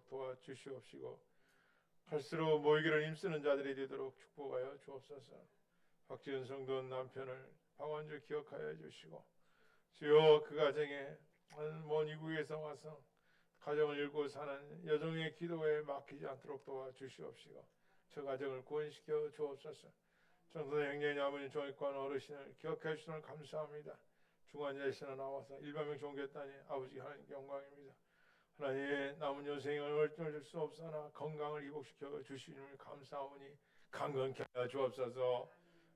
있도록 도와주시옵시고 갈수록 모이기를 힘쓰는 자들이 되도록 축복하여 주옵소서. 박지은 성도 남편을 방언주 기억하여 주시고 주여 그 가정에 먼 이국에서 와서 가정을 이루고 사는 여종의 기도에 막히지 않도록 도와주시옵시고 저 가정을 구원시켜 주옵소서. 정선의 형제님 아버님 종익관 어르신을 기억해 주시는 감사합니다. 중환자실에 나와서 일반명 종교했다니 아버지 하나님께 영광입니다. 하나님 남은 여생을 얼떨 수 없사나 건강을 회복시켜 주시니 감사하오니 강건케 하여 주옵소서.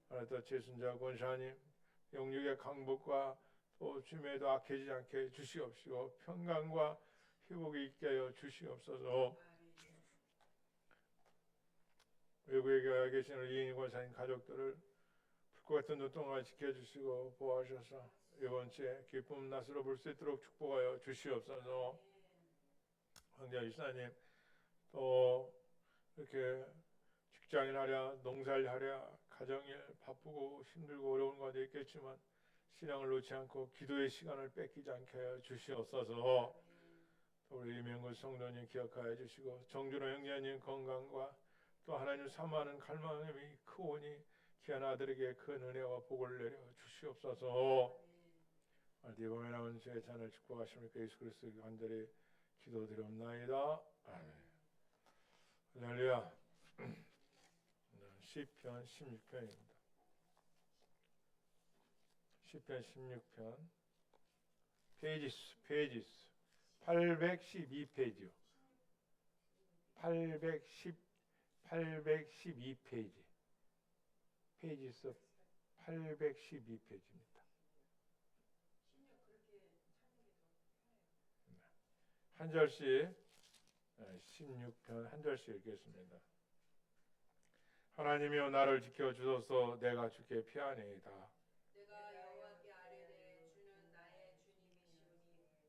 하나님 최순자 권사님 영육의 강복과 또 주매도 악해지지 않게 주시옵시고 평강과 회복이 있게 하여 주시옵소서. 외국에 계신 이인 권사님 가족들을 불꽃 같은 눈 동안 지켜주시고 보호하셔서 이번 주에 기쁨 낫으로 볼 수 있도록 축복하여 주시옵소서. 황자 이사님 또 이렇게 직장일 하랴 농사일 하랴 가정일 바쁘고 힘들고 어려운 것도 있겠지만 신앙을 놓지 않고 기도의 시간을 뺏기지 않게 하여 주시옵소서. 우리 이명근 성도님 기억하여 주시고 정준호 형제님 건강과 또 하나님 사모하는 갈망이 크오니 귀한 아들에게 큰 은혜와 복을 내려 주시옵소서. 이번에 나온 주의 잔을 축복하십니까? 예수 그리스도의 간절히 기도드리옵나이다. 아멘. 할렐루야. 시편 16편입니다. 시편 16편 페이지스 812페이지요. 812페이지. 페이지스 812페이지입니다. 한 절씩 16편 한 절씩 읽겠습니다. 하나님이여 나를 지켜 주소서. 내가 주께 피하나이다. 내가 여호와께 아뢰되 주는 나의 주님이시오니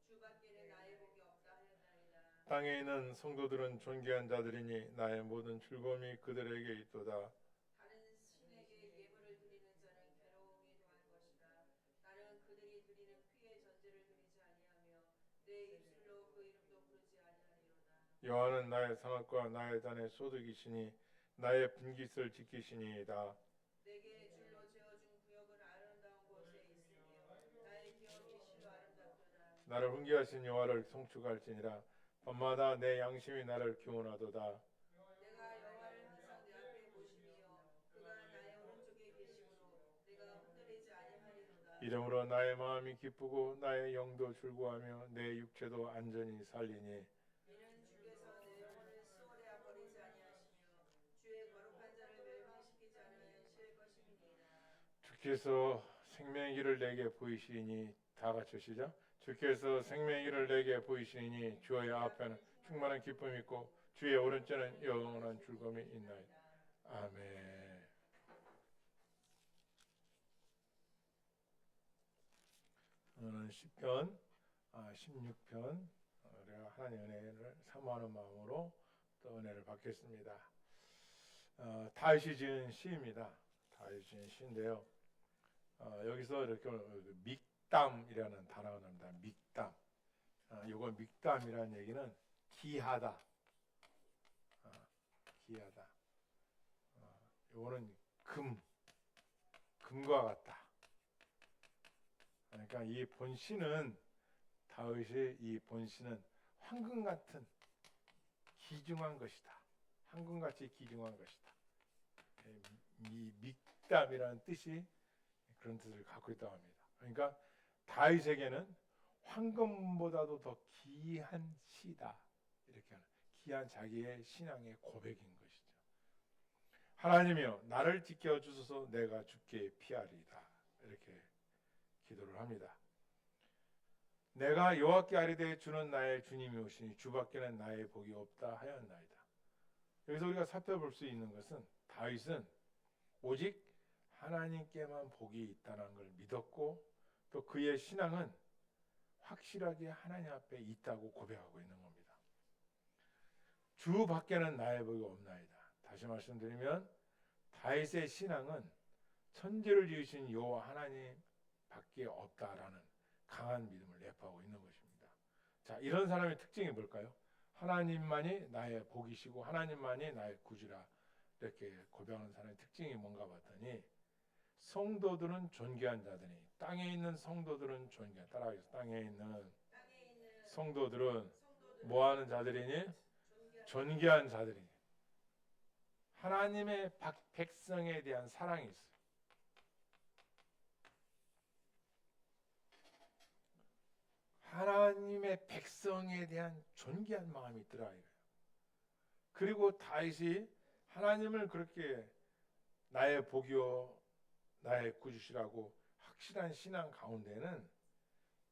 주밖에는 나의 복이 없다 하였나이다. 땅에 있는 성도들은 존귀한 자들이니 나의 모든 즐거움이 그들에게 있도다. 다른 신에게 예물을 드리는 자는 괴로움이 더할 것이다. 나는 그들이 드리는 피의 전제를 드리지 아니하며 내 입술로 그 이름도 부르지 아니하리로다. 여호와는 나의 상업과 나의 단의 소득이시니 나의 분깃을 지키시니이다. 내게 줄로 재어준 구역은 아름다운 곳에 있으며 나의 기업이 실로 아름답도다. 나를 훈계하신 여호와를 송축할지니라. 밤마다 내 양심이 나를 교훈하도다. 내가 여호와를 항상 내 앞에 보시며 그가 나의 오른쪽에 계심으로 내가 흔들리지 아니하리로다. 이러므로 나의 마음이 기쁘고 나의 영도 즐거워하며 내 육체도 안전히 살리니 이는 주께서 내 영혼을 수월에 버리지 아니하시며 주의 거룩한 자를 멸망시키지 않으실 것임이니이다. 주께서 생명의 길을 내게 보이시니 다 같이 시작. 주께서 생명의 길을 내게 보이시니 주의 앞에는 충만한 기쁨이 있고 주의 오른쪽에는 영원한 즐거움이 있나이다. 아멘. 오늘은 시편 16편 우리가 하나님의 은혜를 사모하는 마음으로 또 은혜를 받겠습니다. 다윗이 지은 시입니다. 다윗이 지은 시인데요. 여기서 이렇게 믹담이라는 단어가 나옵니다. 믹담. 이거 믹담이라는 얘기는 기하다. 기하다. 이거는 금과 같다. 그러니까 이 본시는 다윗의 이 본시는 황금 같은 귀중한 것이다. 황금같이 귀중한 것이다. 이 믹담이라는 뜻이 그런 뜻을 갖고 있다고 합니다. 그러니까 다윗에게는 황금보다도 더 귀한 시다. 이렇게 하는 귀한 자기의 신앙의 고백인 것이죠. 하나님이여 나를 지켜 주소서. 내가 주께 피하리이다. 이렇게 기도를 합니다. 내가 여호와께 아뢰되 주는 나의 주님이 오시니 주밖에는 나의 복이 없다 하였나이다. 여기서 우리가 살펴볼 수 있는 것은 다윗은 오직 하나님께만 복이 있다는 걸 믿었고 또 그의 신앙은 확실하게 하나님 앞에 있다고 고백하고 있는 겁니다. 주 밖에는 나의 복이 없나이다. 다시 말씀드리면 다윗의 신앙은 천지를 지으신 여호와 하나님 밖에 없다라는 강한 믿음을 내포하고 있는 것입니다. 자, 이런 사람의 특징이 뭘까요? 하나님만이 나의 복이시고 하나님만이 나의 구주라 이렇게 고백하는 사람의 특징이 뭔가 봤더니 성도들은 존귀한 자들이 땅에 있는 성도들은 존귀한 따라하겠습니다. 땅에 있는 성도들은 뭐하는 자들이니? 존귀한 자들이니 하나님의 백성에 대한 사랑이 있어요. 하나님의 백성에 대한 존귀한 마음이 있더라 이거예요. 그리고 다윗이 하나님을 그렇게 나의 복이요 나의 구주시라고 확실한 신앙 가운데는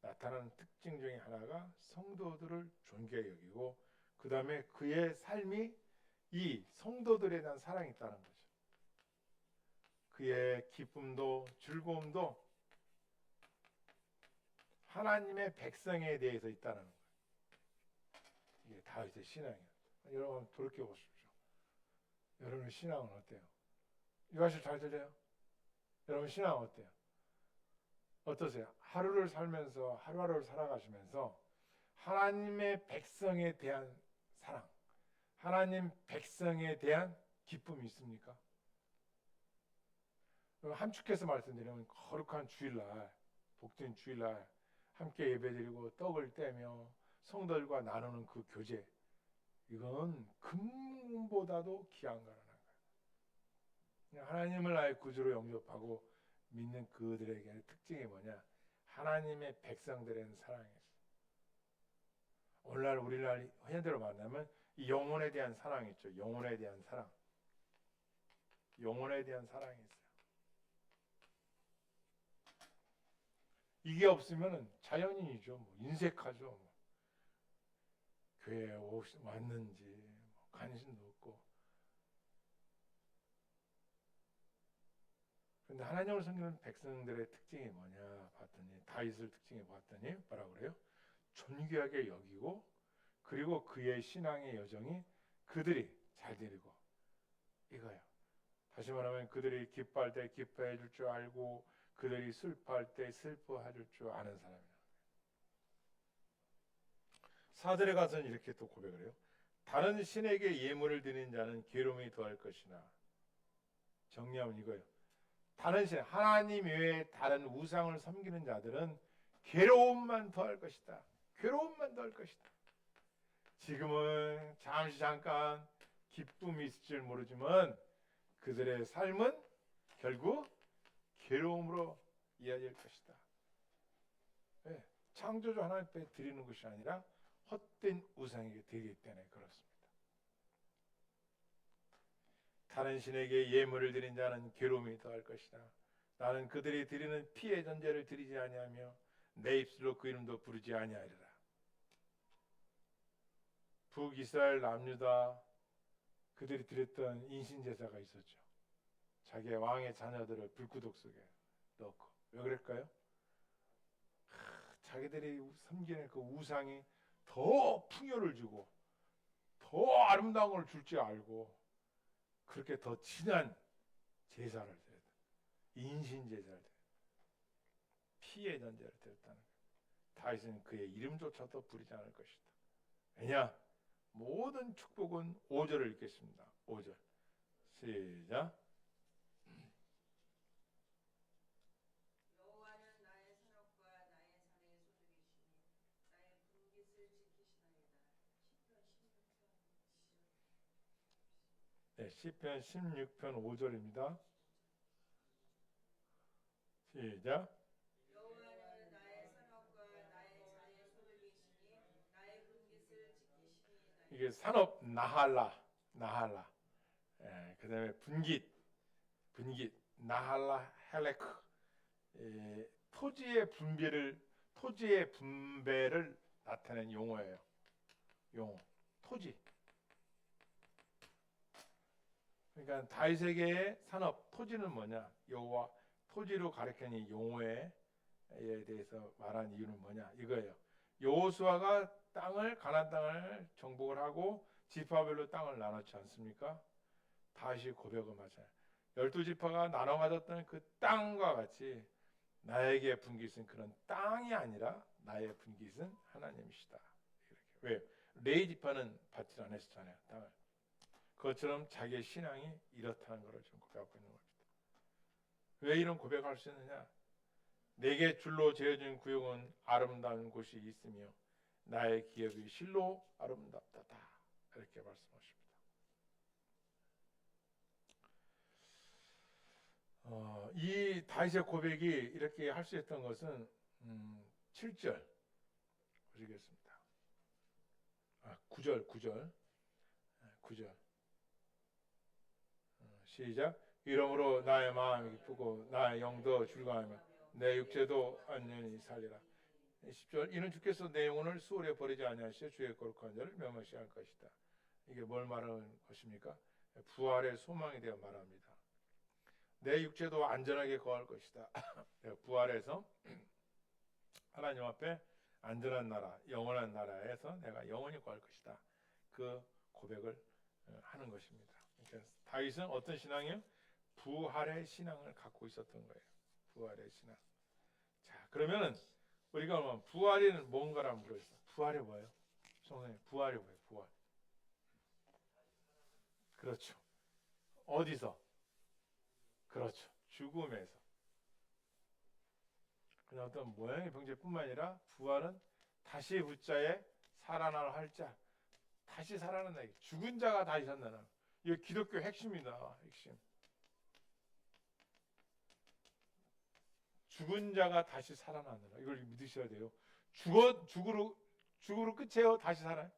나타나는 특징 중에 하나가 성도들을 존귀하게 여기고 그 다음에 그의 삶이 이 성도들에 대한 사랑이 있다는 거죠. 그의 기쁨도 즐거움도 하나님의 백성에 대해서 있다는 거예요. 이게 다윗의 신앙이에요. 여러분 돌이켜 보십시오. 여러분의 신앙은 어때요? 이것이 잘 들려요? 여러분 신앙은 어때요? 어떠세요? 하루를 살면서 하루하루를 살아가시면서 하나님의 백성에 대한 사랑, 하나님 백성에 대한 기쁨이 있습니까? 함축해서 말씀드리면 거룩한 주일날, 복된 주일날 함께 예배드리고 떡을 떼며 성도들과 나누는 그 교제, 이건 금보다도 귀한 거라는 거예요. 하나님을 나의 구주로 영접하고 믿는 그들에게 특징이 뭐냐? 하나님의 백성들에는 사랑이 있어요. 오늘날 우리날 현대로 만나면 이 영혼에 대한 사랑이 있죠. 영혼에 대한 사랑. 영혼에 대한 사랑이 있어요. 이게 없으면 자연인이죠. 뭐 인색하죠. 뭐. 교회에 왔는지 뭐 관심도 없고. 그런데 하나님을 섬기는 백성들의 특징이 뭐냐 봤더니 다윗을 특징이 봤더니 뭐라고 그래요? 존귀하게 여기고 그리고 그의 신앙의 여정이 그들이 잘 되리고 이거예요. 다시 말하면 그들이 기뻐할 때 기뻐해 줄 줄 알고 그들이 슬퍼할 때 슬퍼해 줄 줄 아는 사람이에요. 사절에 가서는 이렇게 또 고백을 해요. 다른 신에게 예물을 드리는 자는 괴로움이 더할 것이나 정리하면 이거예요. 다른 신, 하나님 외에 다른 우상을 섬기는 자들은 괴로움만 더할 것이다. 괴로움만 더할 것이다. 지금은 잠깐 기쁨이 있을 줄 모르지만 그들의 삶은 결국 괴로움으로 이어질 것이다. 네, 창조주 하나님께 드리는 것이 아니라 헛된 우상에게 드리기 때문에 그렇습니다. 다른 신에게 예물을 드린 자는 괴로움이 더할 것이다. 나는 그들이 드리는 피의 전제를 드리지 아니하며 내 입술로 그 이름도 부르지 아니하리라. 북이스라엘 남유다 그들이 드렸던 인신제사가 있었죠. 자기의 왕의 자녀들을 불구독 속에 넣고. 왜 그럴까요? 자기들이 섬기는 그 우상이 더 풍요를 주고 더 아름다운 걸 줄 줄 알고 그렇게 더 진한 제사를 드렸다. 인신제사를 드렸다. 피의 전제를 드렸다는 거예요. 다윗은 그의 이름조차도 부르지 않을 것이다. 왜냐? 모든 축복은 5절을 읽겠습니다. 5절 시작. 여호와는 나의 산업과 나의 잔의 소득이시니 나의 분깃을 지키시나이다. 시편 16편 5절입니다. 시작. 여호와는 나의 산업과 나의 잔의 소득이시니 나의 분깃을 지키시니이다. 이게 산업 나할라. 그다음에 분깃 나할라 헬레크. 토지의 분배를 나타내는 용어예요. 용어. 토지. 그러니까 다윗에게의 산업 토지는 뭐냐? 여호와 토지로 가리키는 용어에 대해서 말한 이유는 뭐냐? 이거예요. 여호수아가 가나안 땅을 정복을 하고 지파별로 땅을 나눴지 않습니까? 다윗이 고백을 맞아요. 12지파가 나눠 가졌던 그 땅과 같이 나에게 분깃은 그런 땅이 아니라 나의 분깃은 하나님이시다. 이렇게. 왜요? 레위 지파는 받지 않았잖아요. 땅을. 그것처럼 자기의 신앙이 이렇다는 것을 좀 고백하고 있는 겁니다. 왜 이런 고백할 수 있느냐? 내게 줄로 재어진 구역은 아름다운 곳이 있으며 나의 기업이 실로 아름답다. 이렇게 말씀하십니다. 이 다윗의 고백이 이렇게 할 수 있던 것은 7절 보시겠습니다. 9절 시작. 이러므로 나의 마음이 기쁘고 나의 영도 즐거워하며 내 육체도 안전히 살리라. 10절. 이는 주께서 내 영혼을 수월에 버리지 아니하시어 주의 거룩한 자를 명하시 할 것이다. 이게 뭘 말하는 것입니까? 부활의 소망에 대해 말합니다. 내 육체도 안전하게 거할 것이다. 부활해서 하나님 앞에 안전한 나라, 영원한 나라에서 내가 영원히 거할 것이다. 그 고백을 하는 것입니다. 그러니까 다윗은 어떤 신앙이요? 부활의 신앙을 갖고 있었던 거예요. 부활의 신앙. 자, 그러면은 우리가 부활이는 뭔가를 한번 물어보겠습니다. 부활이 뭐예요? 성도님, 부활이 뭐예요? 부활. 그렇죠. 어디서? 그렇죠. 죽음에서. 그냥 어떤 모양의 병제뿐만 아니라 부활은 다시 후자에 살아날 할자, 다시 살아난다. 죽은 자가 다시 산다는. 이게 기독교 핵심이다. 핵심. 죽은 자가 다시 살아나느라. 이걸 믿으셔야 돼요. 죽으로 끝이에요? 다시 살아요?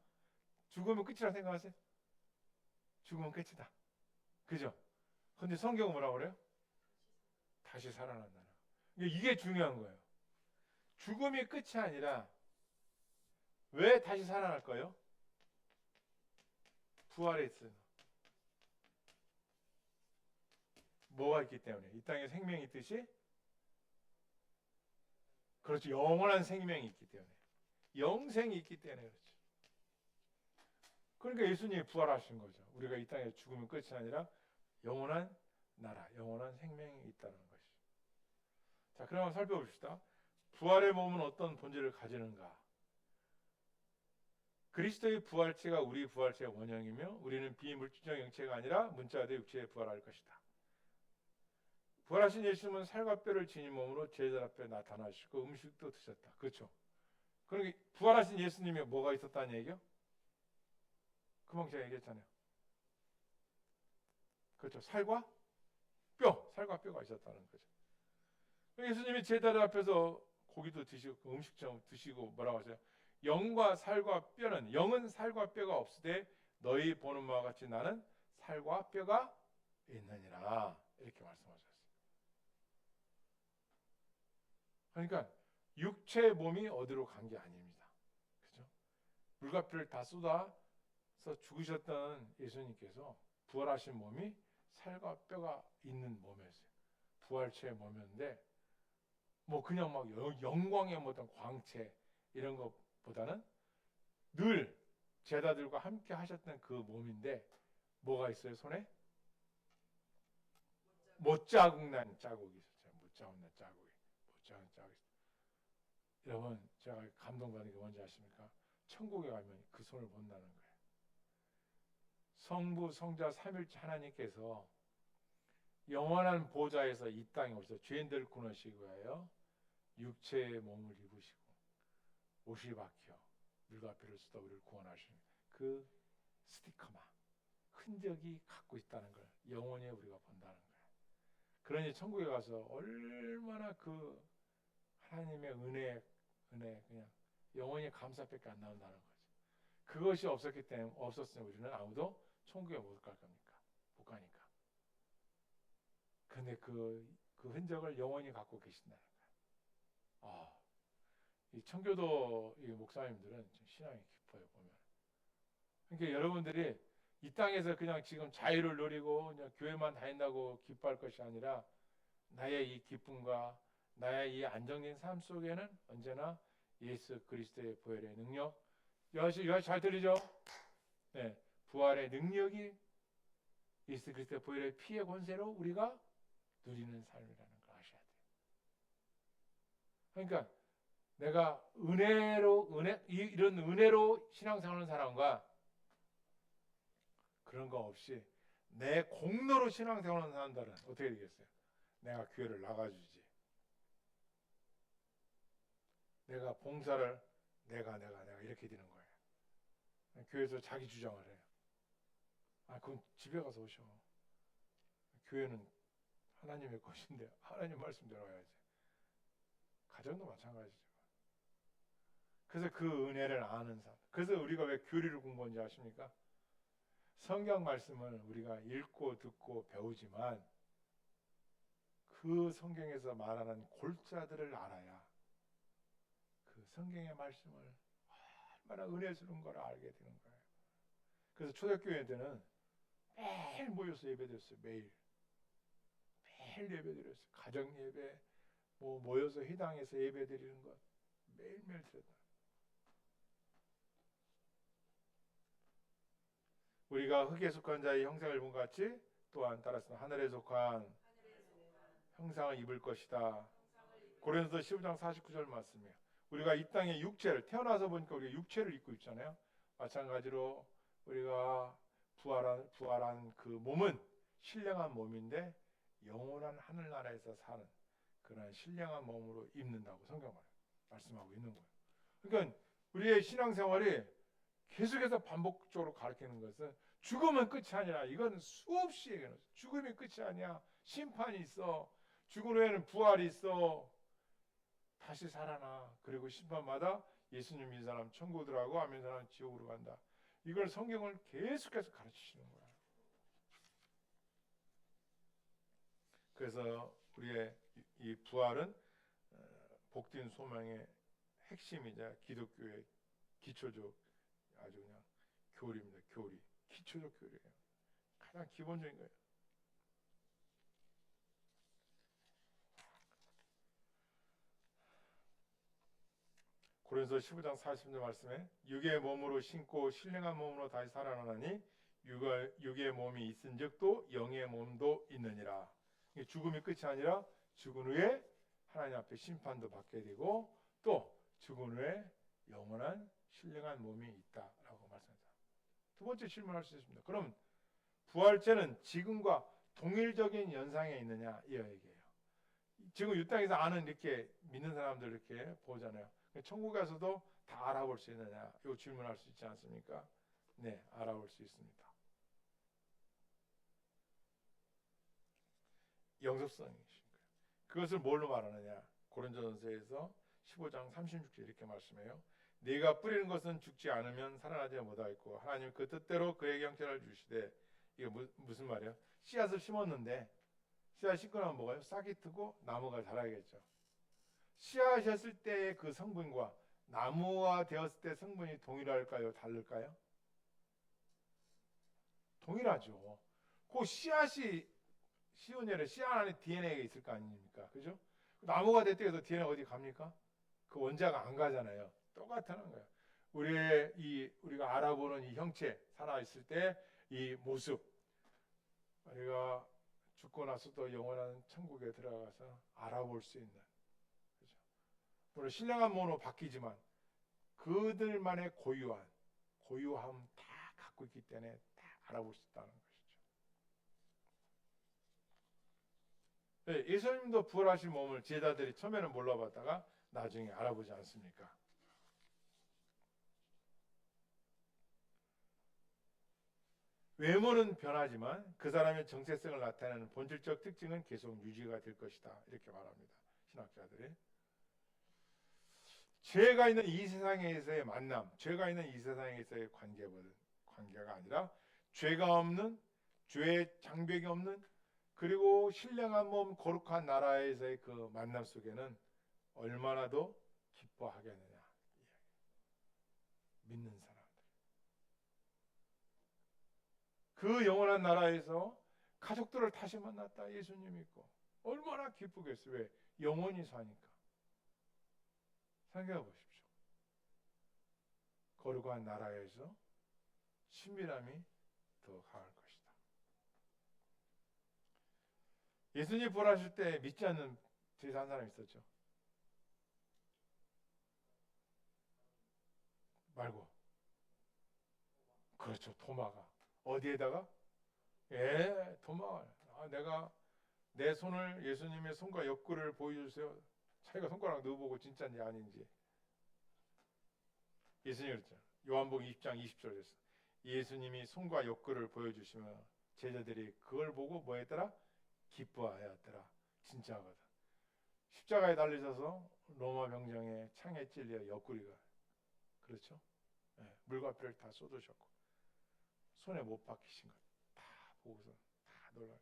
죽으면 끝이라 생각하세요? 죽으면 끝이다. 그죠? 근데 성경은 뭐라고 그래요? 다시 살아난다는. 이게 중요한 거예요. 죽음이 끝이 아니라 왜 다시 살아날 거예요? 부활에 있어요. 뭐가 있기 때문에? 이 땅에 생명이 있듯이 그렇죠. 영원한 생명이 있기 때문에. 영생이 있기 때문에 그렇죠. 그러니까 예수님이 부활하신 거죠. 우리가 이 땅에 죽으면 끝이 아니라 영원한 나라, 영원한 생명이 있다는 것이죠. 자, 그럼 한번 살펴봅시다. 부활의 몸은 어떤 본질을 가지는가? 그리스도의 부활체가 우리 부활체의 원형이며 우리는 비물질적 영체가 아니라 문자대 육체에 부활할 것이다. 부활하신 예수님은 살과 뼈를 지닌 몸으로 제자들 앞에 나타나시고 음식도 드셨다. 그렇죠? 그러니까 부활하신 예수님이 뭐가 있었다는 얘기요? 금방 제가 얘기했잖아요. 그렇죠? 살과 뼈가 있었다는 거죠. 예수님이 제자들 앞에서 고기도 드시고 음식점 드시고 뭐라고 하세요? 영과 살과 뼈는 영은 살과 뼈가 없으되 너희 보는 바와 같이 나는 살과 뼈가 있느니라 이렇게 말씀하셨어요. 그러니까 육체의 몸이 어디로 간 게 아닙니다. 그죠? 물과 피를 다 쏟아서 죽으셨던 예수님께서 부활하신 몸이 살과 뼈가 있는 몸이었어요. 부활체의 몸이었는데 뭐 그냥 막 영광의 어떤 광채 이런 것보다는 늘 제자들과 함께 하셨던 그 몸인데 뭐가 있어요? 손에? 못자국 난 자국이 있었죠. 못자국 난 자국이. 여러분 제가 감동받는 게 뭔지 아십니까? 천국에 가면 그 손을 본다는 거예요. 성부, 성자, 삼일째 하나님께서 영원한 보좌에서 이 땅에 오셔서 죄인들을 구원하시기 위하여 육체의 몸을 입으시고 옷이 박혀 물과 피를 쏟아 우리를 구원하시는 그 스티커마 흔적이 갖고 있다는 걸 영원히 우리가 본다는 거예요. 그러니 천국에 가서 얼마나 그 하나님의 은혜 그냥 영원히 감사밖에 안 나온다는 거죠. 그것이 없었기 때문에 없었으면 우리는 아무도 천국에 못 갈 겁니까? 못 가니까. 근데 그 흔적을 영원히 갖고 계신다는 거예요. 이 청교도 이 목사님들은 신앙이 깊어요 보면. 그러니까 여러분들이 이 땅에서 그냥 지금 자유를 누리고 그냥 교회만 다닌다고 기뻐할 것이 아니라 나의 이 기쁨과 나의 이 안정된 삶 속에는 언제나 예수 그리스도의 부활의 능력, 여하시 잘 들리죠? 네, 부활의 능력이 예수 그리스도의 부활의 피의 권세로 우리가 누리는 삶이라는 걸 아셔야 돼요. 그러니까 내가 이런 은혜로 신앙생활하는 사람과 그런 거 없이 내 공로로 신앙생활하는 사람들은 어떻게 되겠어요? 내가 교회를 나가주지. 내가 봉사를 내가 이렇게 되는 거예요. 교회에서 자기 주장을 해요. 그럼 집에 가서 오셔. 교회는 하나님의 것인데 하나님 말씀대로 해야지. 가정도 마찬가지죠. 그래서 그 은혜를 아는 사람. 그래서 우리가 왜 교리를 공부하는지 아십니까? 성경 말씀을 우리가 읽고 듣고 배우지만 그 성경에서 말하는 골자들을 알아야 그 성경의 말씀을 얼마나 은혜스러운 걸 알게 되는 거예요. 그래서 초대교회 때는 매일 모여서 예배드렸어요. 매일 예배드렸어요. 가정 예배, 모여서 회당에서 예배드리는 것 매일매일 드렸다. 우리가 흙에 속한 자의 형상을 본 같이 또한 따라서 하늘에 속한 형상을 입을 것이다. 고린도서 15장 49절 말씀이에요. 우리가 이 땅에 육체를 태어나서 보니까 우리가 육체를 입고 있잖아요. 마찬가지로 우리가 부활한 그 몸은 신령한 몸인데 영원한 하늘나라에서 사는 그런 신령한 몸으로 입는다고 성경 말씀하고 있는 거예요. 그러니까 우리의 신앙생활이 계속해서 반복적으로 가르치는 것은 죽음은 끝이 아니라 이건 수없이 얘기하는 거예요. 죽음이 끝이 아니야. 심판이 있어. 죽은 후에는 부활이 있어. 다시 살아나. 그리고 심판마다 예수님 믿는 사람 천국으로 들어가고 안 믿는 사람 지옥으로 간다. 이걸 성경을 계속해서 가르치시는 거야. 그래서 우리의 이 부활은 복된 소망의 핵심이자 기독교의 기초적 아주 그냥 교리입니다. 교리. 기초적 교리예요. 가장 기본적인 거예요. 고린도서 15장 40절 말씀에 육의 몸으로 신고 신령한 몸으로 다시 살아나니 육의 몸이 있은즉 또 영의 몸도 있느니라. 죽음이 끝이 아니라 죽은 후에 하나님 앞에 심판도 받게 되고 또 죽은 후에 영원한 신령한 몸이 있다라고 말씀합니다. 두 번째 질문할 수 있습니다. 그럼 부활체는 지금과 동일적인 연상에 있느냐 이 얘기예요. 지금 이 땅에서 아는 이렇게 믿는 사람들 이렇게 보잖아요. 천국 가서도 다 알아볼 수 있느냐 이 질문할 수 있지 않습니까? 네, 알아볼 수 있습니다. 영접성이신 거예요. 그것을 뭘로 말하느냐? 고린도전서에서 15장 36절 이렇게 말씀해요. 네가 뿌리는 것은 죽지 않으면 살아나지 못하겠고 하나님 그 뜻대로 그에게 형체를 주시되 이게 무슨 말이에요? 씨앗을 심었는데 씨앗 심고 나면 뭐가요? 싹이 트고 나무가 자라겠죠. 씨앗이었을 때의 그 성분과 나무가 되었을 때 성분이 동일할까요? 다를까요? 동일하죠. 그 씨앗이 씨앗 안에 DNA가 있을 거 아닙니까? 그죠? 나무가 됐다고 해서 DNA 어디 갑니까? 그 원자가 안 가잖아요. 똑같다는 거예요. 우리가 알아보는 이 형체, 살아있을 때 이 모습, 우리가 죽고 나서도 영원한 천국에 들어가서 알아볼 수 있는, 그죠? 물론 신령한 몸으로 바뀌지만 그들만의 고유함 다 갖고 있기 때문에 다 알아볼 수 있다는 것이죠. 예수님도 부활하신 몸을 제자들이 처음에는 몰라봤다가 나중에 알아보지 않습니까? 외모는 변하지만 그 사람의 정체성을 나타내는 본질적 특징은 계속 유지가 될 것이다. 이렇게 말합니다. 신학자들이. 죄가 있는 이 세상에서의 만남, 죄가 있는 이 세상에서의 관계가 아니라 죄가 없는, 죄의 장벽이 없는 그리고 신령한 몸, 거룩한 나라에서의 그 만남 속에는 얼마나 더 기뻐하겠느냐. 믿는 사람. 그 영원한 나라에서 가족들을 다시 만났다. 예수님 믿고 얼마나 기쁘겠어요. 왜? 영원히 사니까. 생각해 보십시오. 거룩한 나라에서 친밀함이 더 강할 것이다. 예수님 부활하실 때 믿지 않는 제자 한 사람 있었죠. 말고 그렇죠. 도마가 어디에다가 도마. 내가 내 손을 예수님의 손과 옆구리를 보여주세요. 자기가 손가락 넣어보고 진짜인지 아닌지. 예수님이 그랬잖아요. 요한복음 20장 20절에서 예수님이 손과 옆구리를 보여주시면 제자들이 그걸 보고 뭐 했더라? 기뻐하였더라. 진짜거든. 십자가에 달리셔서 로마 병정에 창에 찔려 옆구리가 그렇죠? 물과 피를 다 쏟으셨고 손에 못 박히신 것 다 보고서 다 놀라요.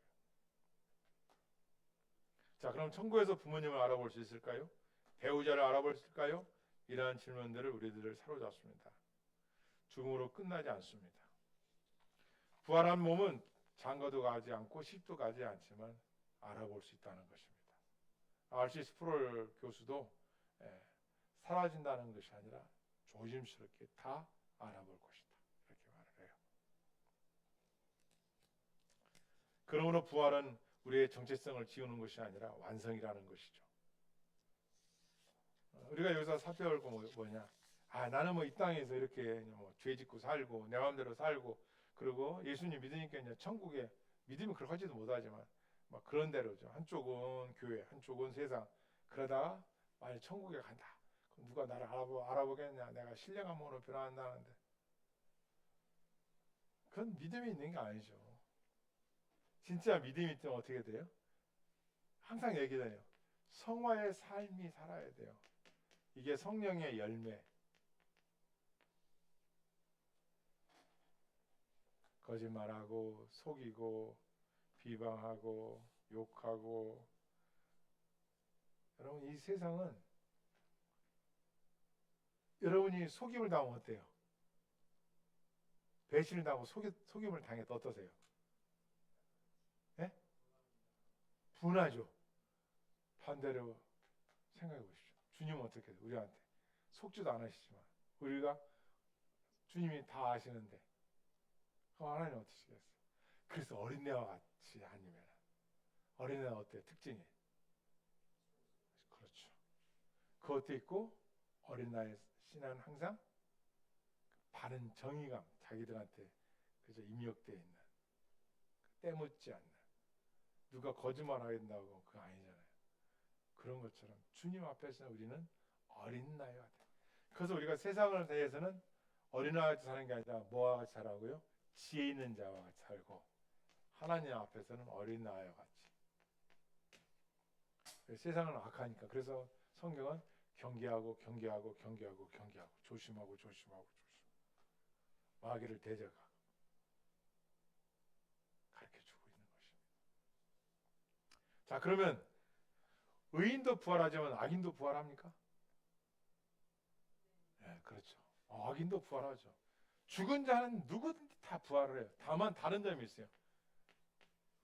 자, 그럼 천국에서 부모님을 알아볼 수 있을까요? 배우자를 알아볼 수 있을까요? 이러한 질문들을 우리들을 사로잡습니다. 죽음으로 끝나지 않습니다. 부활한 몸은 장가도 가지 않고 시집도 가지 않지만 알아볼 수 있다는 것입니다. R.C. 스프롤 교수도 사라진다는 것이 아니라 조심스럽게 다 알아볼 것이다. 이렇게 말을 해요. 그러므로 부활은 우리의 정체성을 지우는 것이 아니라 완성이라는 것이죠. 우리가 여기서 살펴볼 거 뭐냐? 나는 뭐 이 땅에서 이렇게 뭐 죄 짓고 살고 내 마음대로 살고 그리고 예수님 믿으니까 이제 천국에 믿으면 그렇게 하지도 못하지만 막 그런 대로죠. 한쪽은 교회, 한쪽은 세상. 그러다가 만약 천국에 간다. 그럼 누가 나를 알아보겠냐? 내가 신령한 몸으로 변화한다는데. 그건 믿음이 있는 게 아니죠. 진짜 믿음이 있으면 어떻게 돼요? 항상 얘기해요. 성화의 삶이 살아야 돼요. 이게 성령의 열매. 거짓말하고 속이고 비방하고 욕하고 여러분 이 세상은 여러분이 속임을 당하면 어때요? 배신을 당하고 속임을 당해도 어떠세요? 네? 분하죠. 반대로 생각해 보십시오. 주님은 어떻게 해요? 우리한테 속지도 않으시지만 우리가 주님이 다 아시는데 그럼 하나님 어떠시겠어요? 그래서 어린애와 같이 아니면 어린애는 어때요? 특징이 그렇죠. 그것도 있고 어린 나이 신앙은 항상 바른 정의감 자기들한테 그저 입력되어 있는 때묻지 않는 누가 거짓말하게 된다고 그거 아니잖아요. 그런 것처럼 주님 앞에서 우리는 어린 나이가 돼. 그래서 우리가 세상을 대해서는 어린아이와 같이 사는 게 아니라 뭐와 같이 살라고요? 지혜 있는 자와 같이 살고 하나님 앞에서는 어린아이와 같이. 세상은 악하니까 그래서 성경은 경계하고 조심하고 마귀를 대적하고 가르쳐주고 있는 것입니다. 자, 그러면 의인도 부활하지만 악인도 부활합니까? 네, 그렇죠. 악인도 부활하죠. 죽은 자는 누구든지 다 부활을 해요. 다만 다른 점이 있어요.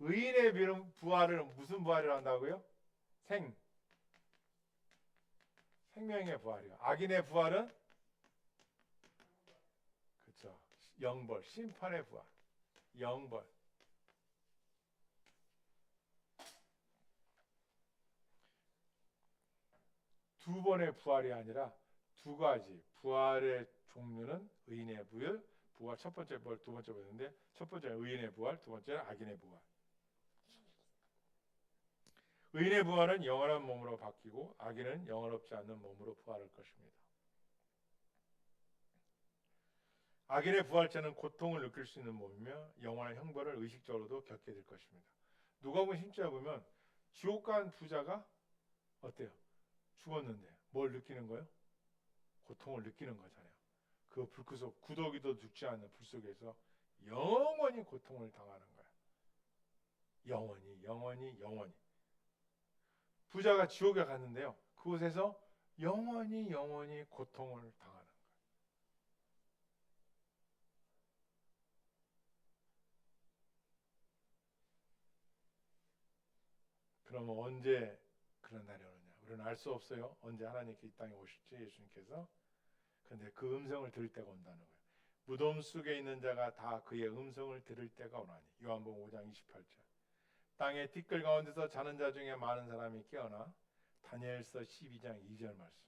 의인의 부활은 무슨 부활을 한다고요? 생명의 부활이요. 악인의 부활은 그렇죠. 영벌, 심판의 부활. 영벌. 두 번의 부활이 아니라 두 가지 부활의 종류는 의인의 부활 첫 번째 부활, 두 번째 부활인데 첫 번째는 의인의 부활, 두 번째는 악인의 부활. 의인의 부활은 영원한 몸으로 바뀌고 악인은 영원롭지 않는 몸으로 부활할 것입니다. 악인의 부활체는 고통을 느낄 수 있는 몸이며 영원한 형벌을 의식적으로도 겪게 될 것입니다. 누가복음 10장에 보면 지옥 간 부자가 어때요? 죽었는데 뭘 느끼는 거예요? 고통을 느끼는 거잖아요. 그 불구속 구더기도 죽지 않는 불 속에서 영원히 고통을 당하는 거예요. 영원히. 부자가 지옥에 갔는데요. 그곳에서 영원히 고통을 당하는 거예요. 그러면 언제 그런 날이 오느냐? 우리는 알 수 없어요. 언제 하나님께 이 땅에 오실지 예수님께서. 그런데 그 음성을 들을 때가 온다는 거예요. 무덤 속에 있는 자가 다 그의 음성을 들을 때가 오나니. 요한복음 5장 28절. 땅의 티끌 가운데서 자는 자 중에 많은 사람이 깨어나 다니엘서 12장 2절 말씀.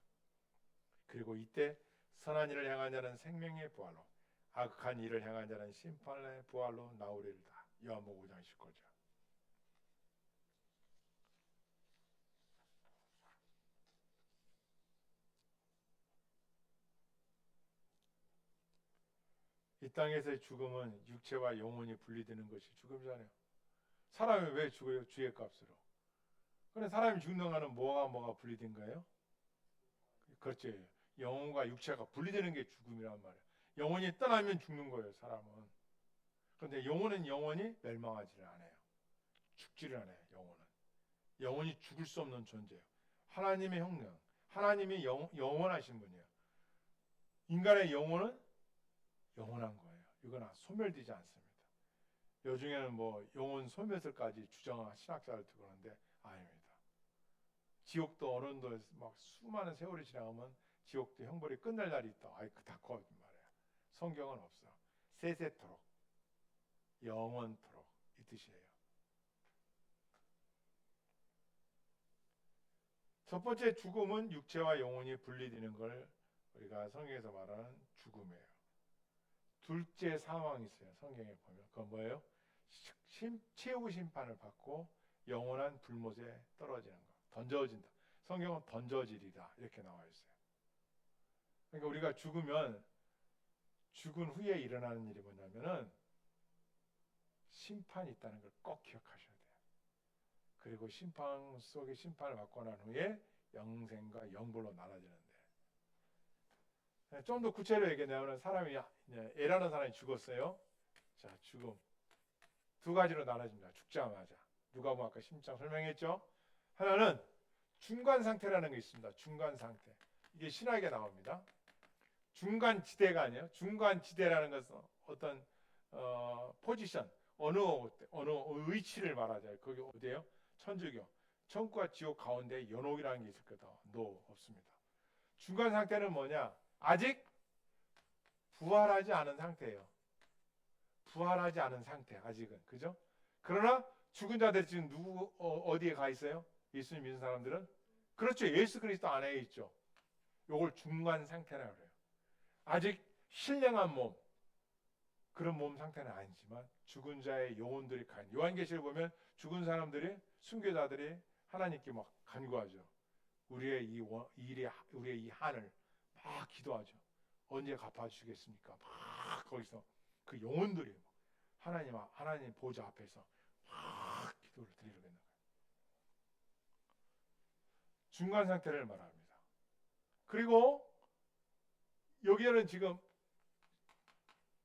그리고 이때 선한 일을 행한 자는 생명의 부활로, 악한 일을 행한 자는 심판의 부활로 나오리로다. 요한복음 5장 19절. 이 땅에서의 죽음은 육체와 영혼이 분리되는 것이 죽음이잖아요. 사람이 왜 죽어요? 주의 값으로. 그런데 사람이 죽는 거는 뭐가 분리된 거예요? 그렇죠. 영혼과 육체가 분리되는 게 죽음이란 말이에요. 영혼이 떠나면 죽는 거예요, 사람은. 그런데 영혼은 영원히 멸망하지를 않아요. 죽지를 않아요, 영혼은. 영혼이 죽을 수 없는 존재예요. 하나님의 형상, 하나님이 영원하신 분이에요. 인간의 영혼은 영원한 거예요. 이거나 소멸되지 않습니다. 요즘에는 뭐 영혼 소멸설까지 주장하는 신학자를 두고 그러는데 아닙니다. 지옥도 어느 정도 막 수많은 세월이 지나가면 지옥도 형벌이 끝날 날이 있다. 아이 다 거짓 말이에요. 성경은 없어. 세세토록, 영원토록 이 뜻이에요. 첫 번째 죽음은 육체와 영혼이 분리되는 걸 우리가 성경에서 말하는 죽음이에요. 둘째 사망이 있어요. 성경에 보면 그건 뭐예요? 최후 심판을 받고 영원한 불못에 떨어지는 거. 던져진다. 성경은 던져지리라 이렇게 나와 있어요. 그러니까 우리가 죽으면 죽은 후에 일어나는 일이 뭐냐면은 심판이 있다는 걸 꼭 기억하셔야 돼요. 그리고 심판 속에 심판을 받고 난 후에 영생과 영벌로 나눠지는데 좀 더 구체적으로 얘기하면 사람이 애라는 사람이 죽었어요. 자, 죽음 두 가지로 나눠집니다. 죽자마자 누가복음 아까 10장 설명했죠. 하나는 중간 상태라는 게 있습니다. 중간 상태. 이게 신학에 나옵니다. 중간 지대가 아니에요. 중간 지대라는 것은 어떤 포지션, 어느 위치를 말하자요. 그게 어디예요? 천주교. 천국과 지옥 가운데 연옥이라는 게 있을 거다. 노 없습니다. 중간 상태는 뭐냐? 아직 부활하지 않은 상태예요. 부활하지 않은 상태 아직은 그죠? 그러나 죽은 자들이 지금 어디에 가 있어요? 예수님 믿는 사람들은 그렇죠. 예수 그리스도 안에 있죠. 요걸 중간 상태라고 그래요. 아직 신령한 몸 그런 몸 상태는 아니지만 죽은 자의 영혼들이 간 요한계시를 보면 죽은 사람들이 순교자들이 하나님께 막 간구하죠. 우리의 이 한을 막 기도하죠. 언제 갚아주시겠습니까? 막 거기서 그 영혼들이 하나님 보좌 앞에서 막 기도를 드리는 거예요. 중간 상태를 말합니다. 그리고 여기에는 지금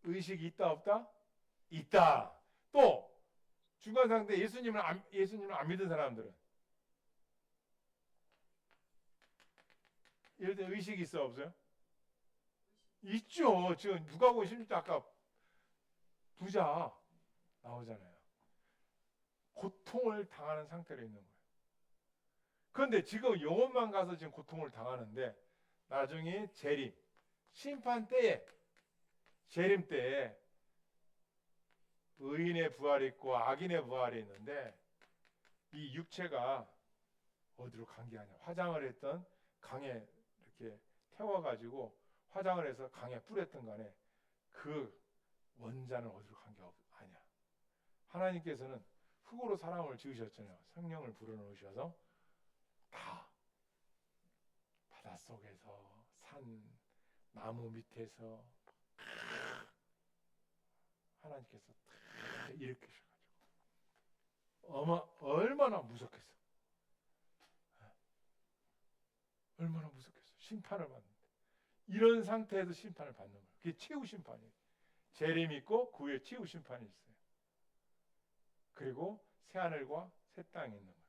의식이 있다 없다? 있다. 또 중간 상태 예수님을 안 믿은 사람들은 예를 들어 의식이 있어 없어요? 있죠. 지금 누가복음 16장 아까 부자 나오잖아요. 고통을 당하는 상태로 있는 거예요. 그런데 지금 영혼만 가서 지금 고통을 당하는데 나중에 재림, 심판 때에 재림 때에 의인의 부활이 있고 악인의 부활이 있는데 이 육체가 어디로 간 게 아니야. 화장을 했던 강에 이렇게 태워가지고 화장을 해서 강에 뿌렸던 간에 그 원자는 어디로 간 게 아니야. 하나님께서는 흙으로 사람을 지으셨잖아요. 성령을 불어넣으셔서 다 바닷속에서 산 나무 밑에서 하나님께서 다 일으키셔가지고 얼마나 무섭겠어. 얼마나 무섭겠어. 심판을 받는데 이런 상태에서 심판을 받는 거예요. 그게 최후 심판이에요. 재림이 있고 그 후에 최후 심판이 있어요. 그리고 새하늘과 새 땅이 있는 거예요.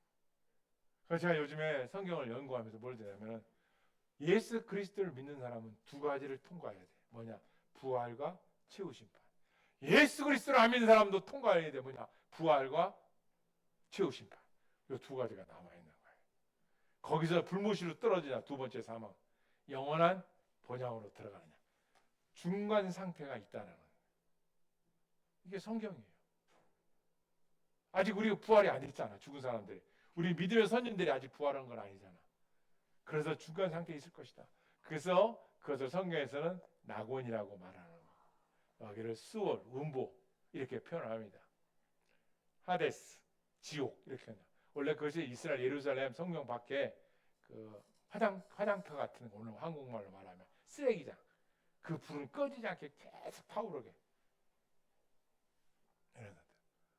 그래서 제가 요즘에 성경을 연구하면서 뭘 되냐면 예수 그리스도를 믿는 사람은 두 가지를 통과해야 돼. 뭐냐? 부활과 최후 심판. 예수 그리스도를 안 믿는 사람도 통과해야 돼. 뭐냐? 부활과 최후 심판. 이 두 가지가 남아 있는 거예요. 거기서 불못으로 떨어지냐? 두 번째 사망. 영원한 본향으로 들어가느냐? 중간 상태가 있다는 거예요. 이게 성경이에요. 아직 우리가 부활이 안 됐잖아. 죽은 사람들이. 우리 믿음의 선진들이 아직 부활한 건 아니잖아. 그래서 중간 상태에 있을 것이다. 그래서 그것을 성경에서는 낙원이라고 말하는 거예요. 여기를 수월, 음보 이렇게 표현합니다. 하데스, 지옥 이렇게 합니다. 원래 그것이 이스라엘 예루살렘 성경 밖에 그 화장터 같은 거, 오늘 한국말로 말하면 쓰레기장. 그 불은 꺼지지 않게 계속 타오르게.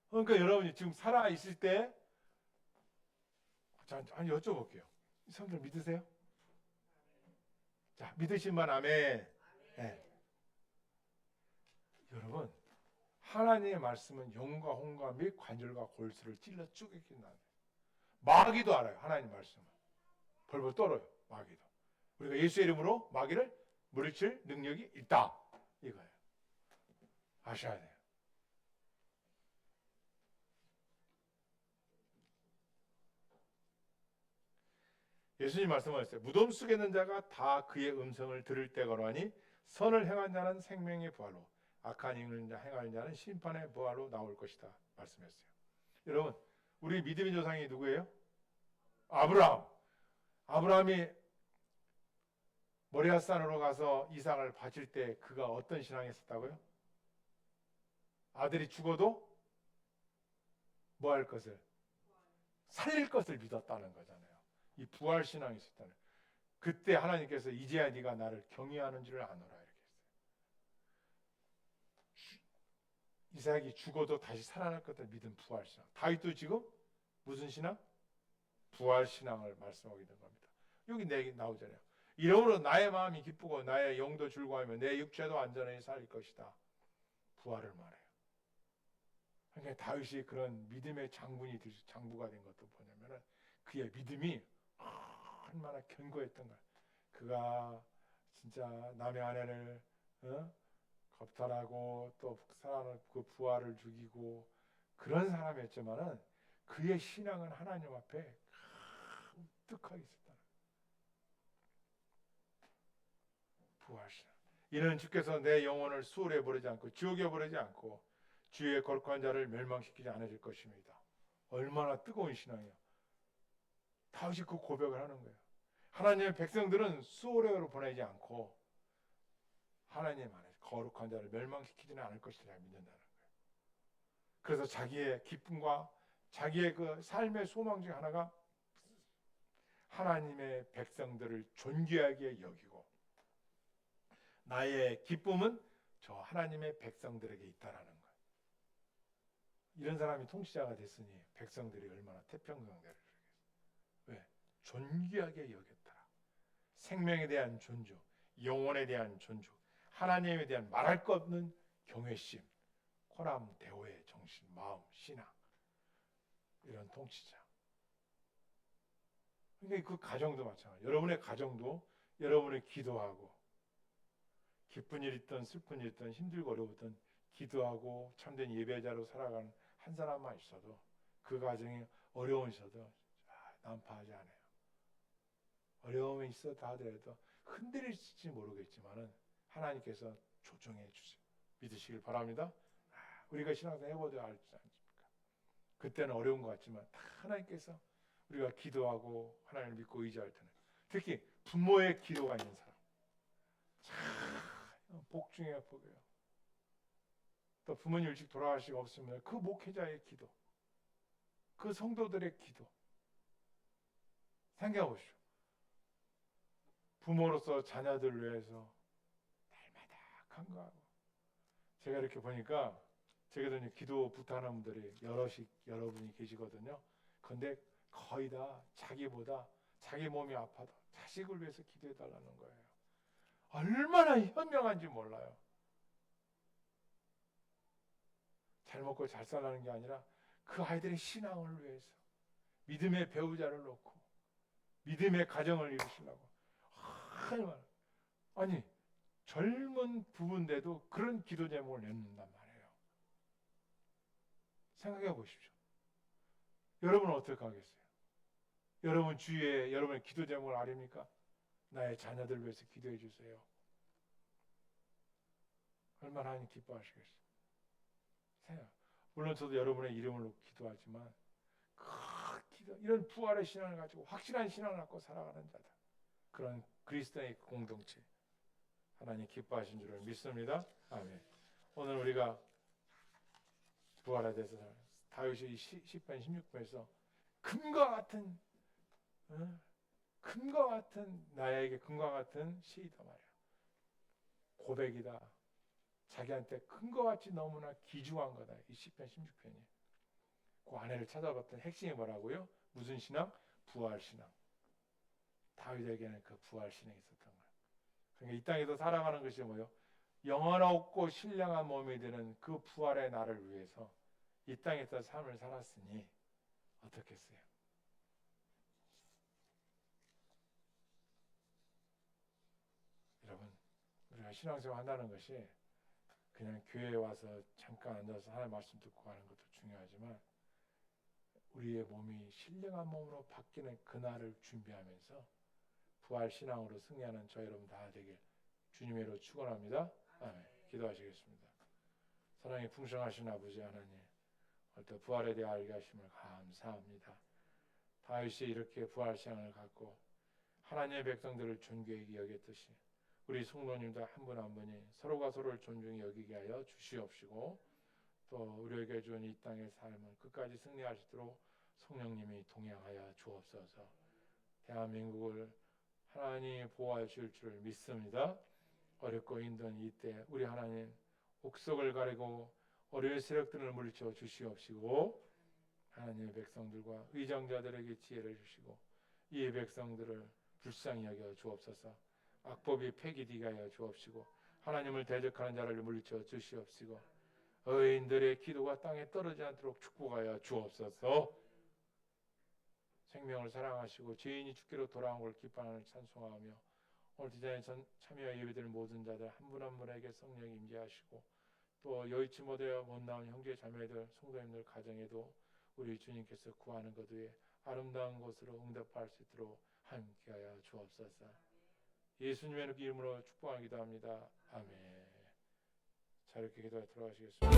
그러니까 여러분이 지금 살아 있을 때, 자, 한번 여쭤볼게요. 이 성경 믿으세요? 자, 믿으신 분 아멘. 네. 여러분, 하나님의 말씀은 영과 혼과 및 관절과 골수를 찔러 쪼개긴다. 마귀도 알아요. 하나님 말씀은 벌벌 떨어요. 마귀도. 우리가 예수의 이름으로 마귀를 물리칠 능력이 있다. 이거예요. 아셔야 돼요. 예수님 말씀하셨어요. 무덤 속에 있는 자가 다 그의 음성을 들을 때거라니 선을 행한 자는 생명의 부활로 악한 행하는 자 행하는 자는 심판의 부활로 나올 것이다. 말씀했어요. 여러분, 우리 믿음의 조상이 누구예요? 아브라함. 아브라함이 모리아산으로 가서 이삭을 바칠 때 그가 어떤 신앙이 있었다고요? 아들이 죽어도 뭐 할 것을? 살릴 것을 믿었다는 거잖아요. 이 부활 신앙이 있었다는. 그때 하나님께서 이제야 네가 나를 경외하는 줄을 아노라 이렇게 했어요. 이삭이 죽어도 다시 살아날 것을 믿은 부활 신앙. 다윗도 지금 무슨 신앙? 부활 신앙을 말씀하고 있는 겁니다. 여기 내 얘기 나오잖아요. 이러므로 나의 마음이 기쁘고 나의 영도 즐거워하며 내 육체도 안전히 살 것이다. 부활을 말해요. 그러니까 다윗이 그런 믿음의 장부가 된 것도 뭐냐면은 그의 믿음이 얼마나 견고했던 거야. 그가 진짜 남의 아내를 겁탈하고 또 사람을 그 부하를 죽이고 그런 사람이었지만은 그의 신앙은 하나님 앞에 끔찍하게 있었다. 부활신앙. 이는 주께서 내 영혼을 수월에 버리지 않고 지옥에 버리지 않고 주의 거룩한 자를 멸망시키지 않으실 것입니다. 얼마나 뜨거운 신앙이에요. 다윗이 그 고백을 하는 거예요. 하나님의 백성들은 수월에로 보내지 않고 하나님 안에 거룩한 자를 멸망시키지는 않을 것이라 믿는다는 거예요. 그래서 자기의 기쁨과 자기의 그 삶의 소망 중 하나가 하나님의 백성들을 존귀하게 여기고 나의 기쁨은 저 하나님의 백성들에게 있다라는 거예요. 이런 사람이 통치자가 됐으니 백성들이 얼마나 태평성대를 왜? 존귀하게 여겼더라. 생명에 대한 존중, 영혼에 대한 존중, 하나님에 대한 말할 것 없는 경외심, 코람, 대오의 정신, 마음, 신앙 이런 통치자. 그러니까 그 가정도 마찬가지예요. 여러분의 가정도 여러분의 기도하고 기쁜 일 있든 슬픈 일 있든 힘들고 어려웠든 기도하고 참된 예배자로 살아가는 한 사람만 있어도 그 가정이 어려움이 있어도 난파하지 않아요. 어려움이 있어도 하더라도 흔들릴지 모르겠지만은 하나님께서 조정해 주세요. 믿으시길 바랍니다. 우리가 신앙생활 해보자 알지 않습니까? 그때는 어려운 것 같지만 다 하나님께서 우리가 기도하고 하나님을 믿고 의지할 때는 특히 부모의 기도가 있는 사람 참 복 중에 복이에요. 또 부모님 일찍 돌아가시고 없으면 그 목회자의 기도, 그 성도들의 기도 생각해 보십시오. 부모로서 자녀들 위해서 날마다 간구하고 제가 이렇게 보니까 제게도 기도 부탁하는 분들이 여러분이 계시거든요. 그런데 거의 다 자기보다 자기 몸이 아파도 자식을 위해서 기도해 달라는 거예요. 얼마나 현명한지 몰라요. 잘 먹고 잘 살라는 게 아니라 그 아이들의 신앙을 위해서 믿음의 배우자를 놓고 믿음의 가정을 이루시려고 아니 젊은 부부인데도 그런 기도 제목을 내놓는단 말이에요. 생각해 보십시오. 여러분은 어떻게 하겠어요? 여러분 주위에 여러분의 기도 제목을 아십니까? 나의 자녀들 위해서 기도해 주세요. 얼마나 하나님 기뻐하시겠어요? 물론 저도 여러분의 이름으로 기도하지만 이런 부활의 신앙을 가지고 확실한 신앙을 갖고 살아가는 자들, 그런 그리스도의 공동체 하나님 기뻐하신 줄을 믿습니다. 아멘. 오늘 우리가 부활에 대해서 다윗이 10편 16편에서 금과 같은 금과 같은 나에게 금과 같은 시이다 말이야. 고백이다. 자기한테 금과 같이 너무나 귀중한 거다. 이 시편 16편이. 그 안에를 찾아봤던 핵심이 뭐라고요? 무슨 신앙? 부활 신앙. 다윗에게는 그 부활 신앙이 있었던 거예요. 그러니까 이 땅에서 살아가는 것이 뭐요? 영원하고 신령한 몸이 되는 그 부활의 날을 위해서 이 땅에서 삶을 살았으니 어떻겠어요? 여러분, 우리가 신앙생활 한다는 것이 그냥 교회에 와서 잠깐 앉아서 하나님 말씀 듣고 가는 것도 중요하지만 우리의 몸이 신령한 몸으로 바뀌는 그날을 준비하면서 부활 신앙으로 승리하는 저 여러분 다 되길 주님의 이름으로 축원합니다. 아멘. 기도하시겠습니다. 사랑이 풍성하신 아버지 하나님, 오늘 부활에 대해 알게 하심을 감사합니다. 다윗이 이렇게 부활 신앙을 갖고 하나님의 백성들을 존귀하게 여겼듯이 우리 성도님들 한 분 한 분이 서로가 서로를 존중히 여기게 하여 주시옵시고 또 우리에게 준 이 땅의 삶을 끝까지 승리할 수 있도록 성령님이 동행하여 주옵소서. 대한민국을 하나님이 보호해 주실 줄 믿습니다. 어렵고 힘든 이때 우리 하나님 옥석을 가리고 어려운 세력들을 물리쳐 주시옵시고 하나님의 백성들과 의정자들에게 지혜를 주시고 이 백성들을 불쌍히 여겨 주옵소서. 악법이 폐기되게 하여 주옵시고 하나님을 대적하는 자를 물리쳐 주시옵시고 의인들의 기도가 땅에 떨어지지 않도록 축복하여 주옵소서. 생명을 사랑하시고 죄인이 죽기로 돌아온 걸 기뻐하는 찬송하며 오늘 디자인 참여 예배드리는 모든 자들 한 분 한 분에게 성령 임재하시고 또 여의치 못하여 못 나온 형제 자매들 성도님들 가정에도 우리 주님께서 구하는 것 위에 아름다운 것으로 응답할 수 있도록 함께하여 주옵소서. 예수님의 이름으로 축복하기도 합니다. 아멘. 자 이렇게 기도해 들어가시겠습니다.